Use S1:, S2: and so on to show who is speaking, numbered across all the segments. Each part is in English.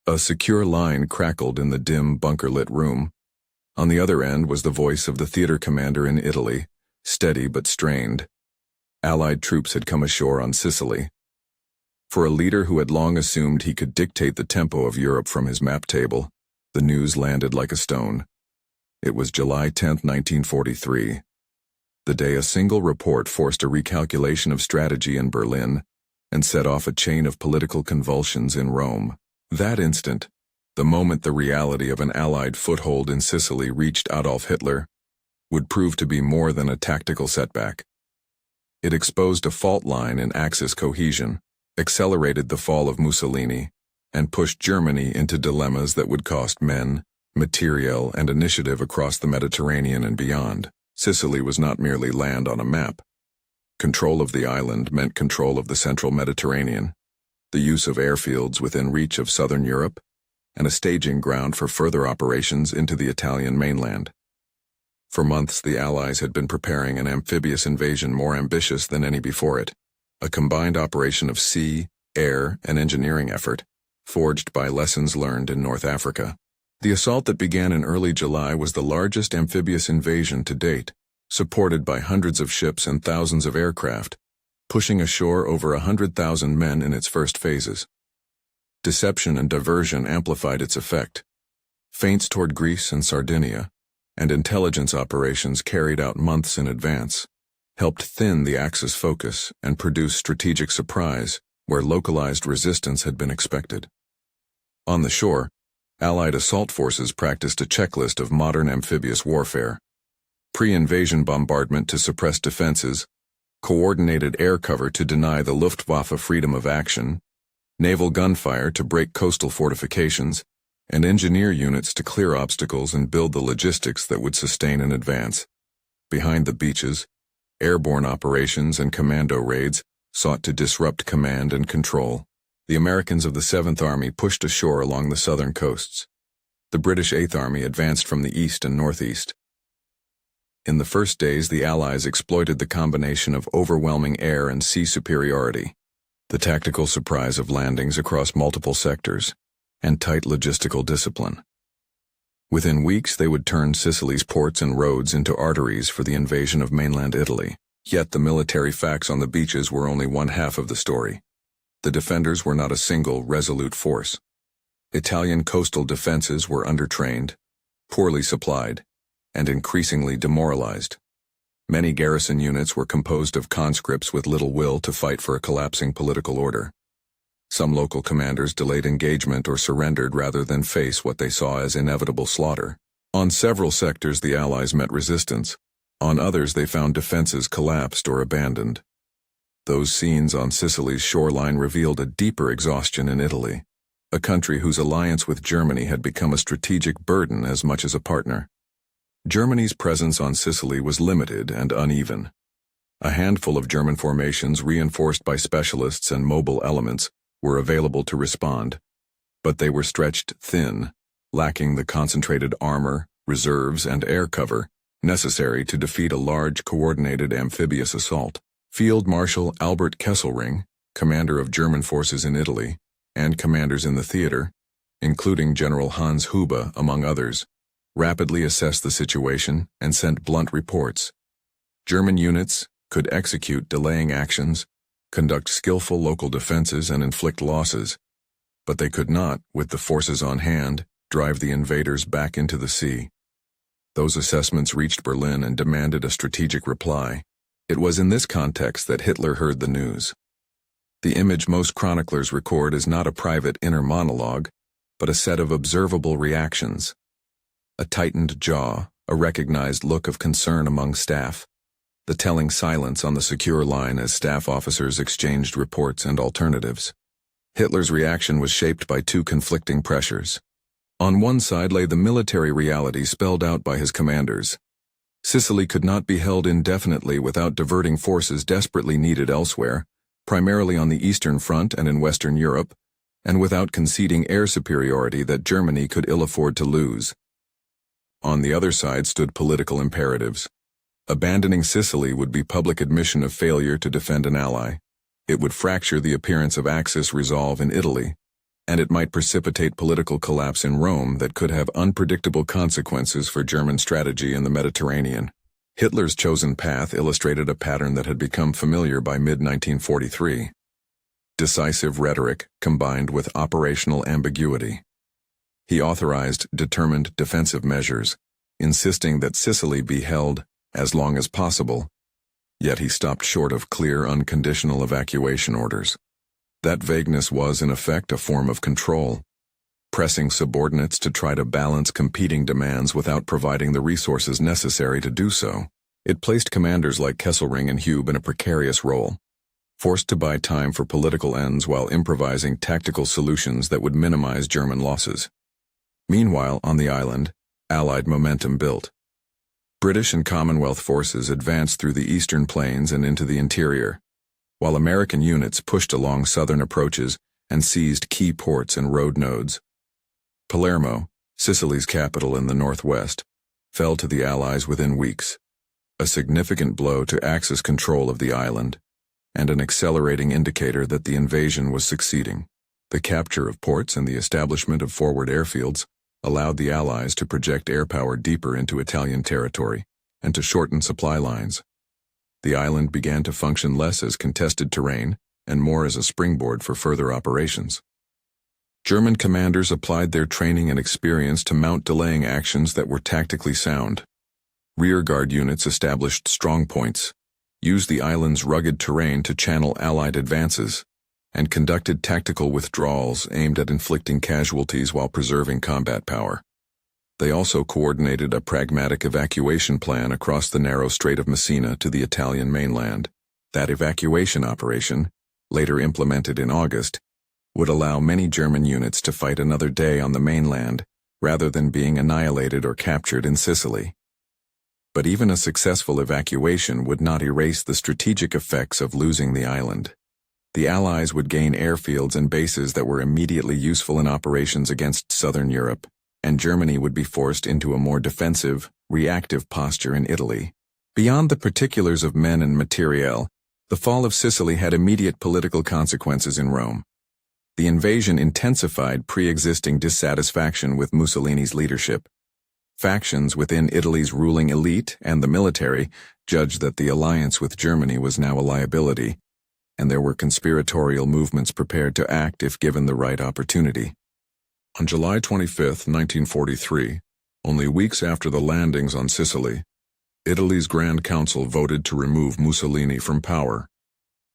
S1: A secure line crackled in the dim, bunker-lit room. On the other end was the voice of the theater commander in Italy, steady but strained. Allied troops had come ashore on Sicily. For a leader who had long assumed he could dictate the tempo of Europe from his map table, the news landed like a stone. It was July 10, 1943, the day a single report forced a recalculation of strategy in Berlin and set off a chain of political convulsions in Rome. That instant, the moment the reality of an Allied foothold in Sicily reached Adolf Hitler, would prove to be more than a tactical setback. It exposed a fault line in Axis cohesion, accelerated the fall of Mussolini, and pushed Germany into dilemmas that would cost men, materiel, and initiative across the Mediterranean and beyond. Sicily was not merely land on a map. Control of the island meant control of the central Mediterranean, the use of airfields within reach of southern Europe, and a staging ground for further operations into the Italian mainland. For months, the Allies had been preparing an amphibious invasion more ambitious than any before it, a combined operation of sea, air, and engineering effort, forged by lessons learned in North Africa. The assault that began in early July was the largest amphibious invasion to date, supported by hundreds of ships and thousands of aircraft, pushing ashore over 100,000 men in its first phases. Deception and diversion amplified its effect. Feints toward Greece and Sardinia, and intelligence operations carried out months in advance, helped thin the Axis focus and produce strategic surprise where localized resistance had been expected. On the shore, Allied assault forces practiced a checklist of modern amphibious warfare: pre-invasion bombardment to suppress defenses, coordinated air cover to deny the Luftwaffe freedom of action, naval gunfire to break coastal fortifications, and engineer units to clear obstacles and build the logistics that would sustain an advance. Behind the beaches, airborne operations and commando raids sought to disrupt command and control. The Americans of the 7th Army pushed ashore along the southern coasts. The British 8th Army advanced from the east and northeast. In the first days, the Allies exploited the combination of overwhelming air and sea superiority, the tactical surprise of landings across multiple sectors, and tight logistical discipline. Within weeks, they would turn Sicily's ports and roads into arteries for the invasion of mainland Italy. Yet the military facts on the beaches were only one half of the story. The defenders were not a single, resolute force. Italian coastal defenses were undertrained, poorly supplied, and increasingly demoralized. Many garrison units were composed of conscripts with little will to fight for a collapsing political order. Some local commanders delayed engagement or surrendered rather than face what they saw as inevitable slaughter. On several sectors, the Allies met resistance. On others, they found defenses collapsed or abandoned. Those scenes on Sicily's shoreline revealed a deeper exhaustion in Italy, a country whose alliance with Germany had become a strategic burden as much as a partner. Germany's presence on Sicily was limited and uneven. A handful of German formations, reinforced by specialists and mobile elements, were available to respond, but they were stretched thin, lacking the concentrated armor, reserves, and air cover necessary to defeat a large, coordinated amphibious assault. Field Marshal Albert Kesselring, commander of German forces in Italy, and commanders in the theater, including General Hans Hube among others, rapidly assessed the situation and sent blunt reports. German units could execute delaying actions, conduct skillful local defenses, and inflict losses, but they could not, with the forces on hand, drive the invaders back into the sea. Those assessments reached Berlin and demanded a strategic reply. It was in this context that Hitler heard the news. The image most chroniclers record is not a private inner monologue, but a set of observable reactions. A tightened jaw, a recognized look of concern among staff, the telling silence on the secure line as staff officers exchanged reports and alternatives. Hitler's reaction was shaped by two conflicting pressures. On one side lay the military reality spelled out by his commanders. Sicily could not be held indefinitely without diverting forces desperately needed elsewhere, primarily on the Eastern Front and in Western Europe, and without conceding air superiority that Germany could ill afford to lose. On the other side stood political imperatives. Abandoning Sicily would be public admission of failure to defend an ally. It would fracture the appearance of Axis resolve in Italy, and it might precipitate political collapse in Rome that could have unpredictable consequences for German strategy in the Mediterranean. Hitler's chosen path illustrated a pattern that had become familiar by mid-1943. Decisive rhetoric combined with operational ambiguity. He authorized determined defensive measures, insisting that Sicily be held as long as possible, yet he stopped short of clear unconditional evacuation orders. That vagueness was, in effect, a form of control, pressing subordinates to try to balance competing demands without providing the resources necessary to do so. It placed commanders like Kesselring and Hube in a precarious role, forced to buy time for political ends while improvising tactical solutions that would minimize German losses. Meanwhile, on the island, Allied momentum built. British and Commonwealth forces advanced through the eastern plains and into the interior, while American units pushed along southern approaches and seized key ports and road nodes. Palermo, Sicily's capital in the northwest, fell to the Allies within weeks, a significant blow to Axis control of the island, and an accelerating indicator that the invasion was succeeding. The capture of ports and the establishment of forward airfields allowed the Allies to project air power deeper into Italian territory and to shorten supply lines. The island began to function less as contested terrain and more as a springboard for further operations. German commanders applied their training and experience to mount delaying actions that were tactically sound. Rearguard units established strong points, used the island's rugged terrain to channel Allied advances, and conducted tactical withdrawals aimed at inflicting casualties while preserving combat power. They also coordinated a pragmatic evacuation plan across the narrow Strait of Messina to the Italian mainland. That evacuation operation, later implemented in August, would allow many German units to fight another day on the mainland rather than being annihilated or captured in Sicily. But even a successful evacuation would not erase the strategic effects of losing the island. The Allies would gain airfields and bases that were immediately useful in operations against southern Europe, and Germany would be forced into a more defensive, reactive posture in Italy. Beyond the particulars of men and materiel, the fall of Sicily had immediate political consequences in Rome. The invasion intensified pre-existing dissatisfaction with Mussolini's leadership. Factions within Italy's ruling elite and the military judged that the alliance with Germany was now a liability, and there were conspiratorial movements prepared to act if given the right opportunity. On July 25, 1943, only weeks after the landings on Sicily, Italy's Grand Council voted to remove Mussolini from power.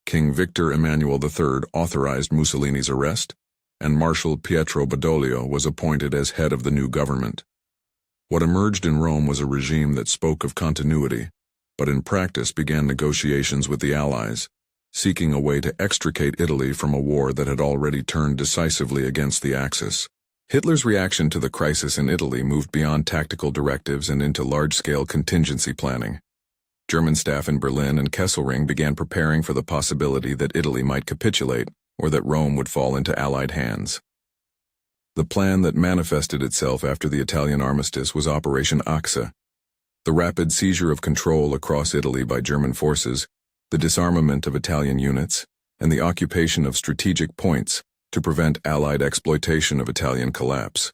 S1: King Victor Emmanuel III authorized Mussolini's arrest, and Marshal Pietro Badoglio was appointed as head of the new government. What emerged in Rome was a regime that spoke of continuity, but in practice began negotiations with the Allies, seeking a way to extricate Italy from a war that had already turned decisively against the Axis. Hitler's reaction to the crisis in Italy moved beyond tactical directives and into large-scale contingency planning. German staff in Berlin and Kesselring began preparing for the possibility that Italy might capitulate or that Rome would fall into Allied hands. The plan that manifested itself after the Italian armistice was Operation Axa, the rapid seizure of control across Italy by German forces, the disarmament of Italian units, and the occupation of strategic points to prevent Allied exploitation of Italian collapse.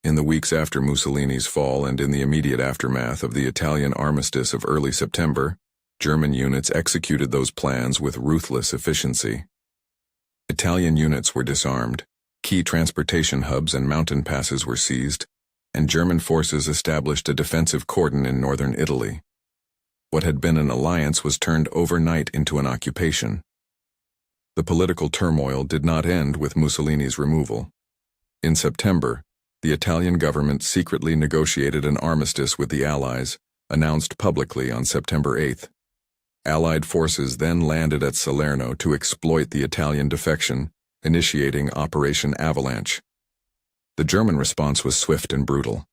S1: In the weeks after Mussolini's fall and in the immediate aftermath of the Italian armistice of early September, German units executed those plans with ruthless efficiency. Italian units were disarmed, key transportation hubs and mountain passes were seized, and German forces established a defensive cordon in northern Italy. What had been an alliance was turned overnight into an occupation. The political turmoil did not end with Mussolini's removal. In September, the Italian government secretly negotiated an armistice with the Allies, announced publicly on September 8. Allied forces then landed at Salerno to exploit the Italian defection, initiating Operation Avalanche. The German response was swift and brutal.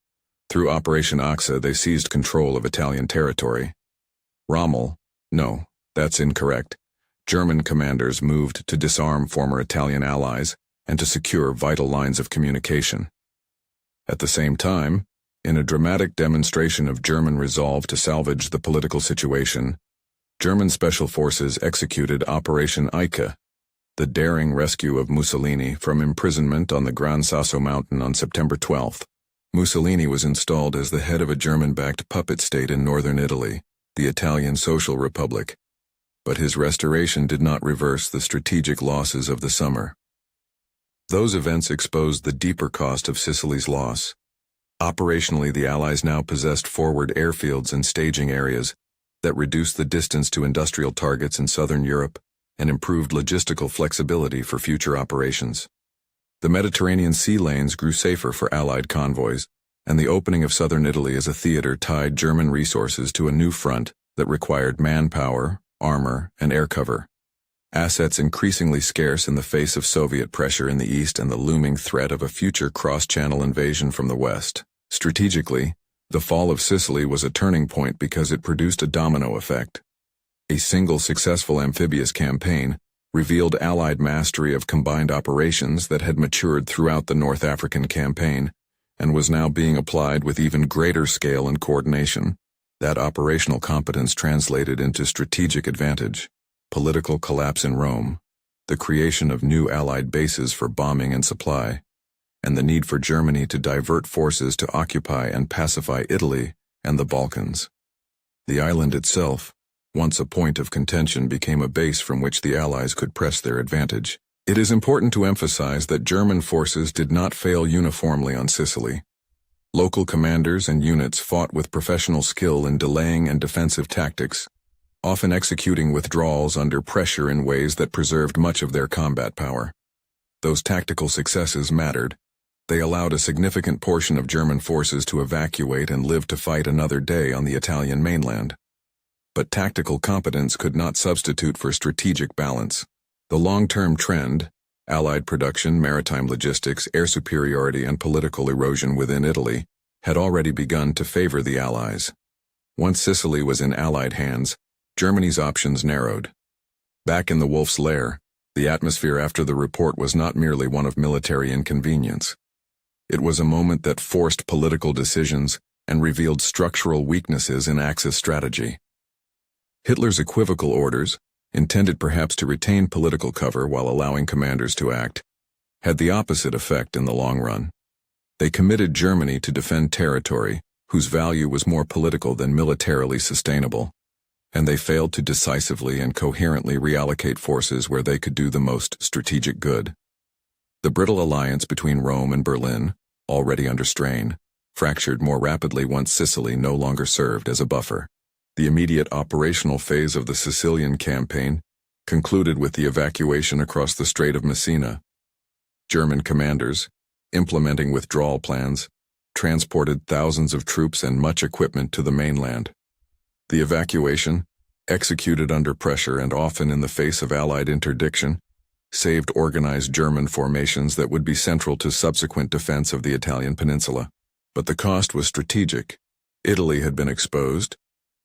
S1: Through Operation Axa, they seized control of Italian territory. No, that's incorrect. German commanders moved to disarm former Italian allies and to secure vital lines of communication. At the same time, in a dramatic demonstration of German resolve to salvage the political situation, German special forces executed Operation Eike, The daring rescue of Mussolini from imprisonment on the Gran Sasso mountain on September 12th. Mussolini was installed as the head of a German-backed puppet state in northern Italy, the Italian Social Republic. But his restoration did not reverse the strategic losses of the summer. Those events exposed the deeper cost of Sicily's loss. Operationally, the Allies now possessed forward airfields and staging areas that reduced the distance to industrial targets in southern Europe and improved logistical flexibility for future operations. The Mediterranean sea lanes grew safer for Allied convoys, and the opening of southern Italy as a theater tied German resources to a new front that required manpower, armor, and air cover. Assets increasingly scarce in the face of Soviet pressure in the east and the looming threat of a future cross-channel invasion from the west. Strategically, the fall of Sicily was a turning point because it produced a domino effect. A single successful amphibious campaign revealed Allied mastery of combined operations that had matured throughout the North African campaign and was now being applied with even greater scale and coordination. That operational competence translated into strategic advantage, political collapse in Rome, the creation of new Allied bases for bombing and supply, and the need for Germany to divert forces to occupy and pacify Italy and the Balkans. The island itself, once a point of contention, became a base from which the Allies could press their advantage. It is important to emphasize that German forces did not fail uniformly on Sicily. Local commanders and units fought with professional skill in delaying and defensive tactics, often executing withdrawals under pressure in ways that preserved much of their combat power. Those tactical successes mattered. They allowed a significant portion of German forces to evacuate and live to fight another day on the Italian mainland. But tactical competence could not substitute for strategic balance. The long-term trend, Allied production, maritime logistics, air superiority, and political erosion within Italy, had already begun to favor the Allies. Once Sicily was in Allied hands, Germany's options narrowed. Back in the Wolf's Lair, the atmosphere after the report was not merely one of military inconvenience. It was a moment that forced political decisions and revealed structural weaknesses in Axis strategy. Hitler's equivocal orders, intended perhaps to retain political cover while allowing commanders to act, had the opposite effect in the long run. They committed Germany to defend territory whose value was more political than militarily sustainable, and they failed to decisively and coherently reallocate forces where they could do the most strategic good. The brittle alliance between Rome and Berlin, already under strain, fractured more rapidly once Sicily no longer served as a buffer. The immediate operational phase of the Sicilian campaign concluded with the evacuation across the Strait of Messina. German commanders, implementing withdrawal plans, transported thousands of troops and much equipment to the mainland. The evacuation, executed under pressure and often in the face of Allied interdiction, saved organized German formations that would be central to subsequent defense of the Italian peninsula. But the cost was strategic. Italy had been exposed.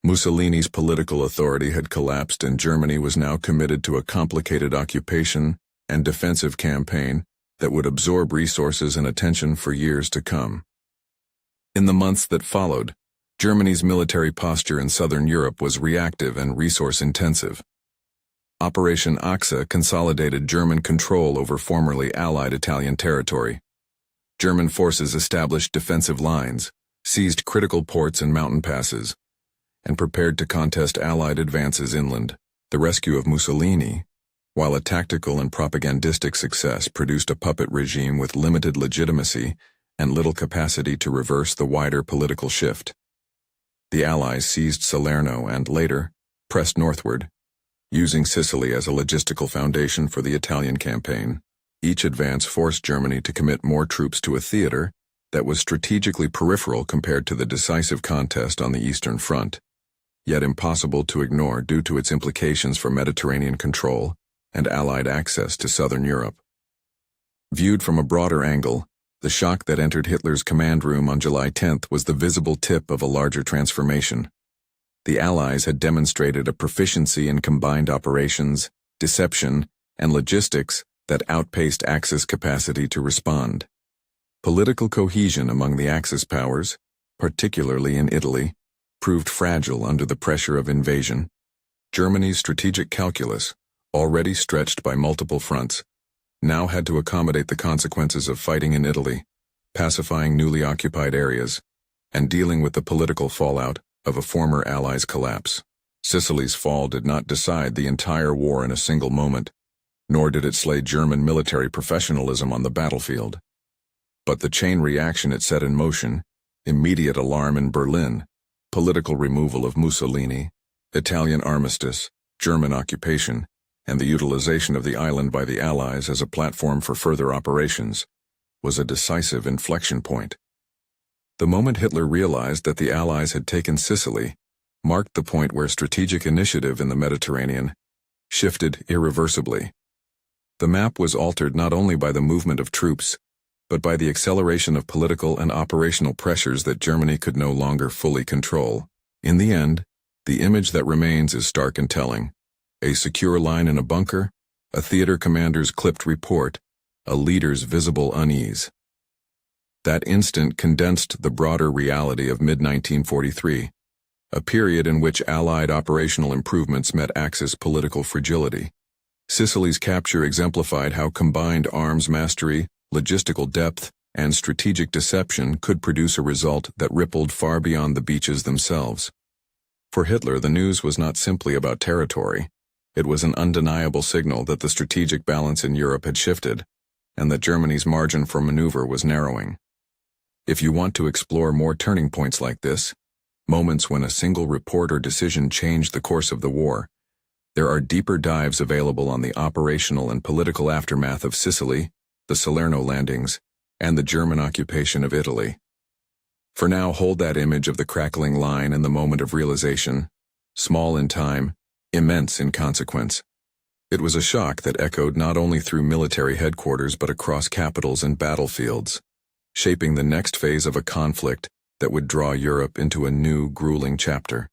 S1: Mussolini's political authority had collapsed, and Germany was now committed to a complicated occupation and defensive campaign that would absorb resources and attention for years to come. In the months that followed, Germany's military posture in southern Europe was reactive and resource-intensive. Operation Achse consolidated German control over formerly Allied Italian territory. German forces established defensive lines, seized critical ports and mountain passes, and prepared to contest Allied advances inland. The rescue of Mussolini, while a tactical and propagandistic success, produced a puppet regime with limited legitimacy and little capacity to reverse the wider political shift. The Allies seized Salerno and, later, pressed northward, using Sicily as a logistical foundation for the Italian campaign. Each advance forced Germany to commit more troops to a theater that was strategically peripheral compared to the decisive contest on the Eastern Front, yet impossible to ignore due to its implications for Mediterranean control and Allied access to southern Europe. Viewed from a broader angle, the shock that entered Hitler's command room on July 10th was the visible tip of a larger transformation. The Allies had demonstrated a proficiency in combined operations, deception, and logistics that outpaced Axis capacity to respond. Political cohesion among the Axis powers, particularly in Italy, proved fragile under the pressure of invasion. Germany's strategic calculus, already stretched by multiple fronts, now had to accommodate the consequences of fighting in Italy, pacifying newly occupied areas, and dealing with the political fallout of a former ally's collapse. Sicily's fall did not decide the entire war in a single moment, nor did it slay German military professionalism on the battlefield. But the chain reaction it set in motion, immediate alarm in Berlin, political removal of Mussolini, Italian armistice, German occupation, and the utilization of the island by the Allies as a platform for further operations, was a decisive inflection point. The moment Hitler realized that the Allies had taken Sicily marked the point where strategic initiative in the Mediterranean shifted irreversibly. The map was altered not only by the movement of troops, but by the acceleration of political and operational pressures that Germany could no longer fully control. In the end, the image that remains is stark and telling. A secure line in a bunker, a theater commander's clipped report, a leader's visible unease. That instant condensed the broader reality of mid-1943, a period in which Allied operational improvements met Axis political fragility. Sicily's capture exemplified how combined arms mastery, logistical depth, and strategic deception could produce a result that rippled far beyond the beaches themselves. For Hitler, the news was not simply about territory. It was an undeniable signal that the strategic balance in Europe had shifted, and that Germany's margin for maneuver was narrowing. If you want to explore more turning points like this, moments when a single report or decision changed the course of the war, there are deeper dives available on the operational and political aftermath of Sicily, the Salerno landings, and the German occupation of Italy. For now, hold that image of the crackling line and the moment of realization, small in time, immense in consequence. It was a shock that echoed not only through military headquarters but across capitals and battlefields, shaping the next phase of a conflict that would draw Europe into a new, grueling chapter.